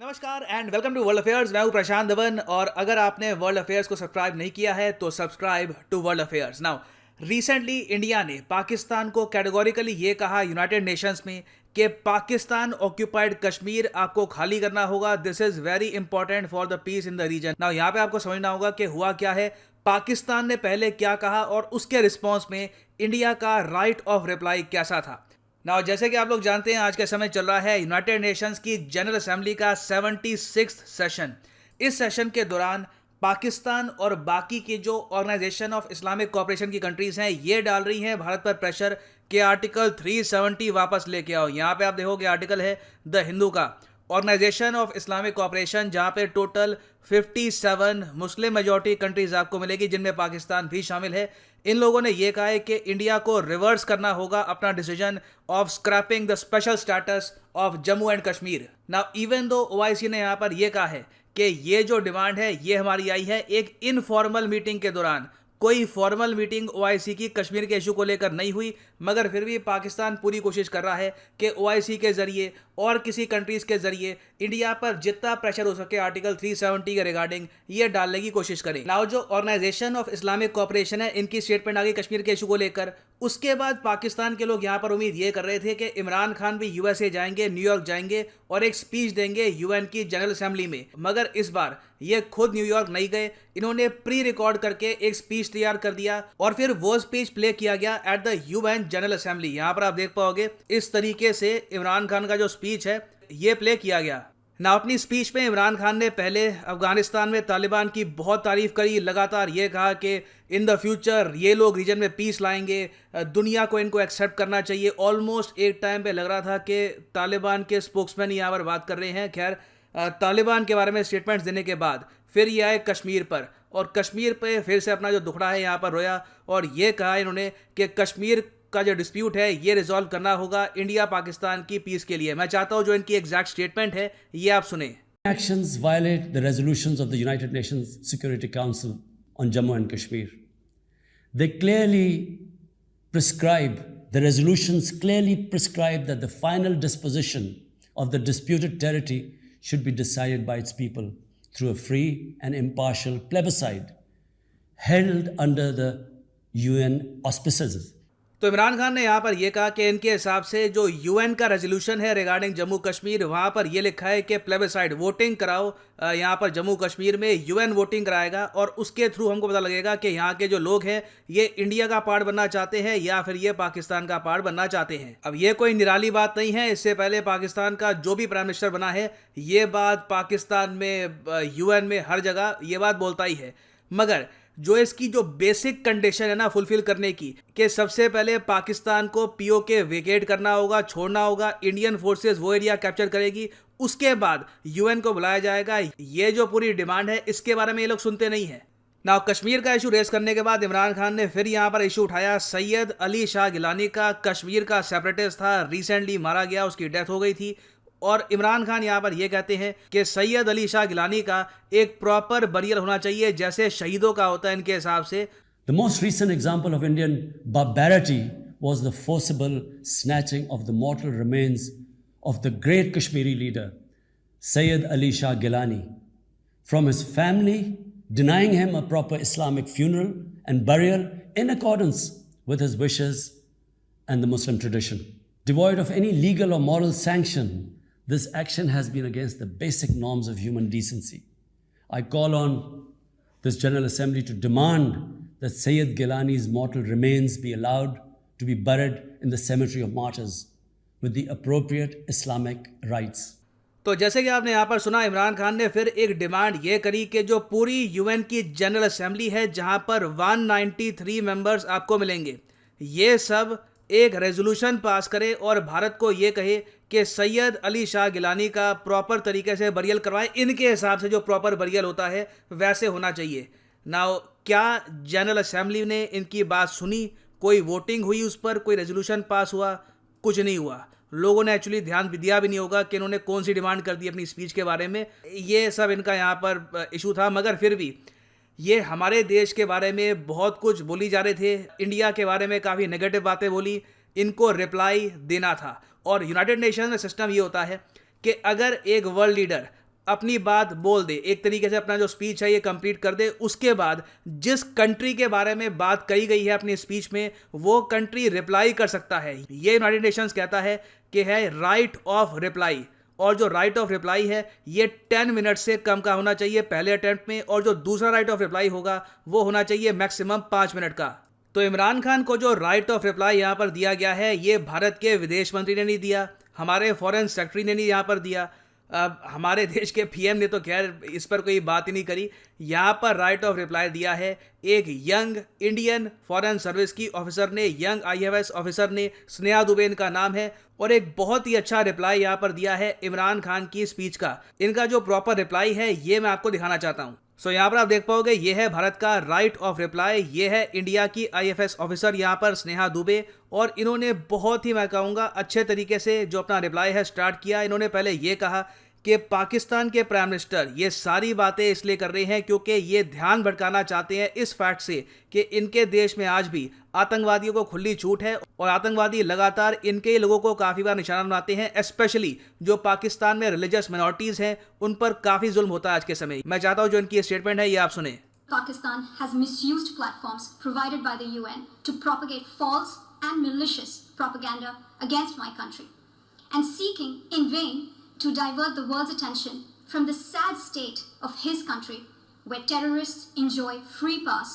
नमस्कार and welcome to world affairs. मैं हूं प्रशांत धवन और अगर आपने वर्ल्ड अफेयर्स को सब्सक्राइब नहीं किया है तो subscribe to world affairs now. Recently India ने पाकिस्तान को कैटेगोरिकली ये कहा यूनाइटेड नेशंस में कि पाकिस्तान ऑक्यूपाइड कश्मीर आपको खाली करना होगा। This is very important for the peace in the region. Now यहाँ पे आपको समझना होगा कि हुआ क्या है, पाकिस्तान ने पहले क्या कहा और उसके रिस्पॉन्स में इंडिया का राइट ऑफ रिप्लाई कैसा था। नाउ जैसे कि आप लोग जानते हैं आज का समय चल रहा है यूनाइटेड नेशंस की जनरल असेंबली का 76वां सेशन। इस सेशन के दौरान पाकिस्तान और बाकी की जो ऑर्गेनाइजेशन ऑफ इस्लामिक कोऑपरेशन की कंट्रीज हैं ये डाल रही हैं भारत पर प्रेशर कि आर्टिकल 370 वापस लेके आओ। यहाँ पे आप देखोगे आर्टिकल है द हिंदू का, ऑर्गेनाइजेशन ऑफ इस्लामिक कोऑपरेशन, जहाँ पे टोटल 57 मुस्लिम मेजॉरिटी कंट्रीज आपको मिलेगी जिनमें पाकिस्तान भी शामिल है। इन लोगों ने यह कहा है कि इंडिया को रिवर्स करना होगा अपना decision of scrapping the special status of Jammu and Kashmir. Now even though OIC ने यहाँ पर यह कहा है कि ये जो डिमांड है ये हमारी आई है एक इनफॉर्मल मीटिंग के दौरान। कोई फॉर्मल मीटिंग ओआईसी की कश्मीर के इशू को लेकर नहीं हुई, मगर फिर भी पाकिस्तान पूरी कोशिश कर रहा है कि ओआईसी के जरिए और किसी कंट्रीज के जरिए इंडिया पर जितना प्रेशर हो सके आर्टिकल 370 के रिगार्डिंग ये डालने की कोशिश करें। नाउ जो ऑर्गेनाइजेशन ऑफ इस्लामिक कोऑपरेशन है इनकी स्टेटमेंट आ गई कश्मीर के इशू को लेकर। उसके बाद पाकिस्तान के लोग यहाँ पर उम्मीद ये कर रहे थे कि इमरान खान भी यूएसए जाएंगे, न्यूयॉर्क जाएंगे और एक स्पीच देंगे यूएन की जनरल असेंबली में, मगर इस बार ये खुद न्यूयॉर्क नहीं गए। इन्होंने प्री रिकॉर्ड करके एक स्पीच तैयार कर दिया और फिर वो स्पीच प्ले किया गया at the UN general assembly. यहाँ पर आप देख पाओगे इस तरीके से इमरान खान का जो स्पीच है ये प्ले किया गया ना। अपनी स्पीच में इमरान खान ने पहले अफगानिस्तान में तालिबान की बहुत तारीफ करी, लगातार ये कहा कि इन द फ्यूचर ये लोग रीजन में पीस लाएंगे, दुनिया को इनको एक्सेप्ट करना चाहिए। ऑलमोस्ट एक टाइम पे लग रहा था कि तालिबान के स्पोक्समैन यहाँ पर बात कर रहे हैं। खैर तालिबान के बारे में स्टेटमेंट्स देने के बाद फिर ये आए कश्मीर पर और कश्मीर पे फिर से अपना जो दुखड़ा है यहाँ पर रोया और ये कहा इन्होंने कि कश्मीर का जो डिस्प्यूट है ये रिजॉल्व करना होगा इंडिया पाकिस्तान की पीस के लिए। मैं चाहता हूं जो इनकी एग्जैक्ट स्टेटमेंट है ये आप सुने। Actions violate the resolutions of the United Nations Security Council on Jammu and Kashmir. They clearly prescribe, the resolutions clearly prescribe that the final disposition of the disputed territory should be decided by its people through a free and impartial plebiscite held under the UN auspices. तो इमरान खान ने यहाँ पर यह कहा कि इनके हिसाब से जो यूएन का रेजोल्यूशन है रिगार्डिंग जम्मू कश्मीर वहाँ पर यह लिखा है कि प्लेबिसाइड वोटिंग कराओ। यहाँ पर जम्मू कश्मीर में यूएन वोटिंग कराएगा और उसके थ्रू हमको पता लगेगा कि यहाँ के जो लोग हैं ये इंडिया का पार्ट बनना चाहते हैं या फिर ये पाकिस्तान का पार्ट बनना चाहते हैं। अब ये कोई निराली बात नहीं है, इससे पहले पाकिस्तान का जो भी प्राइम मिनिस्टर बना है ये बात पाकिस्तान में यूएन में हर जगह ये बात बोलता ही है। मगर जो इसकी जो बेसिक कंडीशन है ना फुलफिल करने की कि सबसे पहले पाकिस्तान को पीओके वेकेट करना होगा, छोड़ना होगा, इंडियन फोर्सेस वो एरिया कैप्चर करेगी, उसके बाद यूएन को बुलाया जाएगा। ये जो पूरी डिमांड है इसके बारे में ये लोग सुनते नहीं है ना। कश्मीर का इशू रेस करने के बाद इमरान खान ने फिर यहाँ पर इशू उठाया सैयद अली शाह गिलानी का। कश्मीर का सेपरेटिस्ट था, रिसेंटली मारा गया, उसकी डेथ हो गई थी और इमरान खान यहाँ पर यह कहते हैं कि सैयद अली शाह गिलानी का एक प्रॉपर बरियल होना चाहिए जैसे शहीदों का होता है इनके हिसाब से। The most recent example of Indian barbarity was the forcible snatching of the mortal remains of the great Kashmiri leader Sayyid Ali Shah Gilani from his family, denying him a proper Islamic funeral and burial in accordance with his wishes and the Muslim tradition. Devoid of any legal or moral sanction, this action has been against the basic norms of human decency. I call on this General Assembly to demand that Sayyid Gilani's mortal remains be allowed to be buried in the cemetery of martyrs with the appropriate Islamic rites. तो जैसे कि आपने यहाँ पर सुना इमरान खान ने फिर एक डिमांड ये करी कि जो पूरी यूएन की जनरल असेंबली है जहाँ पर 193 मेंबर्स आपको मिलेंगे, ये सब एक रेजोल्यूशन पास करे और भारत को ये कहे कि सैयद अली शाह गिलानी का प्रॉपर तरीके से बरियल करवाए। इनके हिसाब से जो प्रॉपर बरियल होता है वैसे होना चाहिए। नाउ क्या जनरल असेंबली ने इनकी बात सुनी? कोई वोटिंग हुई उस पर, कोई रेजोल्यूशन पास हुआ? कुछ नहीं हुआ। लोगों ने एक्चुअली ध्यान भी दिया भी नहीं होगा कि इन्होंने कौन सी डिमांड कर दी अपनी स्पीच के बारे में। ये सब इनका यहाँ पर इशू था, मगर फिर भी ये हमारे देश के बारे में बहुत कुछ बोली जा रहे थे, इंडिया के बारे में काफ़ी नेगेटिव बातें बोली, इनको रिप्लाई देना था। और यूनाइटेड नेशन में सिस्टम ये होता है कि अगर एक वर्ल्ड लीडर अपनी बात बोल दे, एक तरीके से अपना जो स्पीच है ये कंप्लीट कर दे। उसके बाद जिस कंट्री के बारे में बात कही गई है अपनी स्पीच में, वो कंट्री रिप्लाई कर सकता है। ये यूनाइटेड नेशंस कहता है कि है राइट ऑफ रिप्लाई, और जो राइट ऑफ रिप्लाई है ये 10 मिनट से कम का होना चाहिए पहले अटेम्प्ट में, और जो दूसरा राइट ऑफ रिप्लाई होगा वो होना चाहिए मैक्सिमम 5 मिनट का। तो इमरान खान को जो राइट ऑफ रिप्लाई यहाँ पर दिया गया है, ये भारत के विदेश मंत्री ने नहीं दिया, हमारे फॉरेन सेक्रेटरी ने नहीं यहाँ पर दिया, हमारे देश के पीएम ने तो खैर इस पर कोई बात ही नहीं करी। यहाँ पर राइट ऑफ रिप्लाई दिया है एक यंग इंडियन फॉरेन सर्विस की ऑफिसर ने, यंग आईएफएस ऑफिसर ने, स्नेहा दुबे इनका नाम है, और एक बहुत ही अच्छा रिप्लाई यहाँ पर दिया है इमरान खान की स्पीच का। इनका जो प्रॉपर रिप्लाई है ये मैं आपको दिखाना चाहता हूँ। सो यहाँ पर आप देख पाओगे ये है भारत का राइट ऑफ रिप्लाई, ये है इंडिया की आईएफएस ऑफिसर यहाँ पर स्नेहा दुबे, और इन्होंने बहुत ही मैं कहूँगा अच्छे तरीके से जो अपना रिप्लाई है स्टार्ट किया। इन्होंने पहले ये कहा कि पाकिस्तान के प्राइम मिनिस्टर ये सारी बातें इसलिए कर रहे हैं क्योंकि ये ध्यान भटकाना चाहते हैं इस फैक्ट से कि इनके देश में आज भी आतंकवादियों को खुली छूट है, और आतंकवादी लगातार इनके लोगों को काफ़ी बार निशाना बनाते हैं, स्पेशली जो पाकिस्तान में रिलीजियस माइनॉरिटीज़ हैं उन पर काफ़ी जुल्म होता है आज के समय। मैं चाहता हूँ जो इनकी स्टेटमेंट है ये आप सुने। Pakistan has misused platforms provided by the UN to propagate false and malicious propaganda against my country, and seeking in vain to divert the world's attention from the sad state of his country, where terrorists enjoy free pass,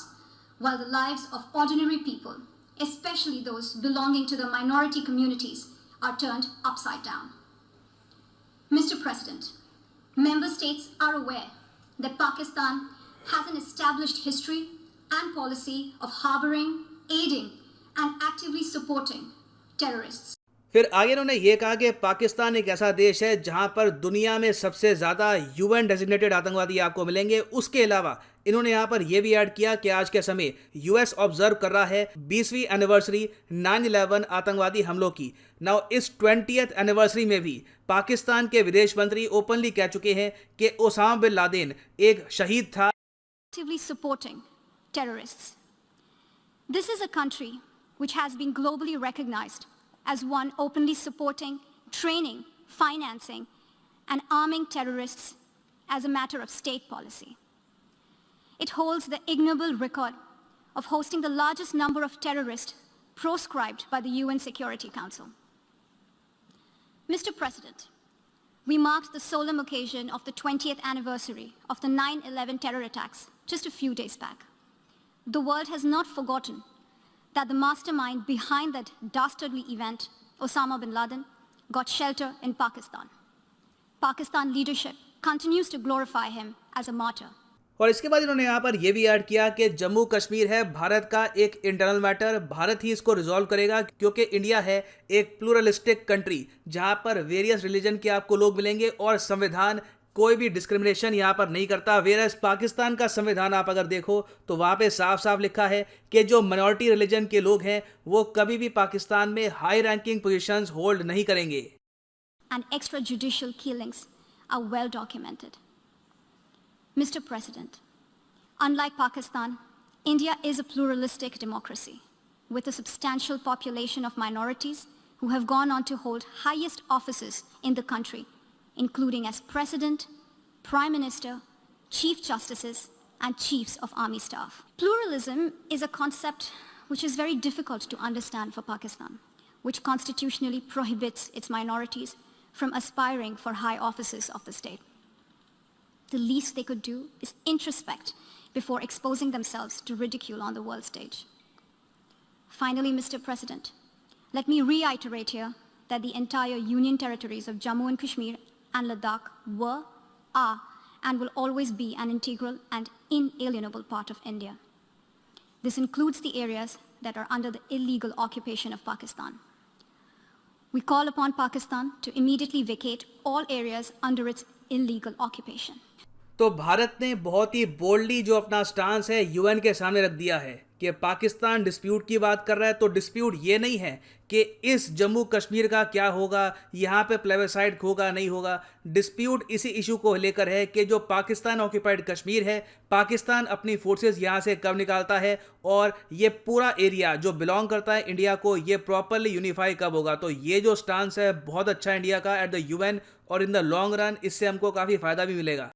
while the lives of ordinary people, especially those belonging to the minority communities, are turned upside down. Mr. President, member states are aware that Pakistan has an established history and policy of harboring, aiding, and actively supporting terrorists. फिर आगे उन्होंने ये कहा कि पाकिस्तान एक ऐसा देश है जहां पर दुनिया में सबसे ज़्यादा यूएन डेजिग्नेटेड आतंकवादी आपको मिलेंगे। उसके अलावा इन्होंने यहाँ पर यह भी ऐड किया कि आज के समय यूएस ऑब्जर्व कर रहा है 20वीं एनिवर्सरी 9/11 आतंकवादी हमलों की। नाउ इस 20th एनिवर्सरी में भी पाकिस्तान के विदेश मंत्री ओपनली कह चुके हैं कि ओसामा बिन लादेन एक शहीद था। Actively supporting terrorists. This is a country which has been globally recognized as one openly supporting, training, financing, and arming terrorists as a matter of state policy. It holds the ignoble record of hosting the largest number of terrorists proscribed by the UN Security Council. Mr. President, we marked the solemn occasion of the 20th anniversary of the 9/11 terror attacks just a few days back. The world has not forgotten that the mastermind behind that dastardly event, Osama bin Laden, got shelter in Pakistan. Pakistan leadership continues to glorify him as a martyr. और इसके बाद इन्होंने यहाँ पर यह भी add किया कि जम्मू कश्मीर है भारत का एक इंटरनल मैटर, भारत ही इसको रिजॉल्व करेगा, क्योंकि इंडिया है एक प्लूरलिस्टिक कंट्री जहाँ पर वेरियस रिलीजन के आपको लोग मिलेंगे और संविधान कोई भी डिस्क्रिमिनेशन यहाँ पर नहीं करता। वेरस पाकिस्तान का संविधान आप अगर देखो तो वहाँ पे साफ साफ लिखा है कि जो माइनॉरिटी रिलीजन के लोग हैं वो कभी भी पाकिस्तान में हाई रैंकिंग पोजीशंस होल्ड नहीं करेंगे। And extrajudicial killings are well documented. Mr. President, unlike Pakistan, India is a pluralistic democracy with a substantial population of minorities who have gone on to hold highest offices in the country, including as President, Prime Minister, Chief Justices, and Chiefs of Army Staff. Pluralism is a concept which is very difficult to understand for Pakistan, which constitutionally prohibits its minorities from aspiring for high offices of the state. The least they could do is introspect before exposing themselves to ridicule on the world stage. Finally, Mr. President, let me reiterate here that the entire Union territories of Jammu and Kashmir and Ladakh were, are, and will always be an integral and inalienable part of India. This includes the areas that are under the illegal occupation of Pakistan. We call upon Pakistan to immediately vacate all areas under its illegal occupation. तो भारत ने बहुत ही boldly जो अपना stance है UN के सामने रख दिया है कि पाकिस्तान डिस्प्यूट की बात कर रहा है, तो डिस्प्यूट ये नहीं है कि इस जम्मू कश्मीर का क्या होगा, यहाँ पे प्लेबसाइड होगा नहीं होगा। डिस्प्यूट इसी इशू को लेकर है कि जो पाकिस्तान ऑक्यूपाइड कश्मीर है, पाकिस्तान अपनी फोर्सेस यहाँ से कब निकालता है और ये पूरा एरिया जो बिलोंग करता है इंडिया को, ये प्रॉपरली यूनिफाई कब होगा। तो ये जो स्टांस है बहुत अच्छा इंडिया का एट द यूएन, और इन द लॉन्ग रन इससे हमको काफ़ी फ़ायदा भी मिलेगा।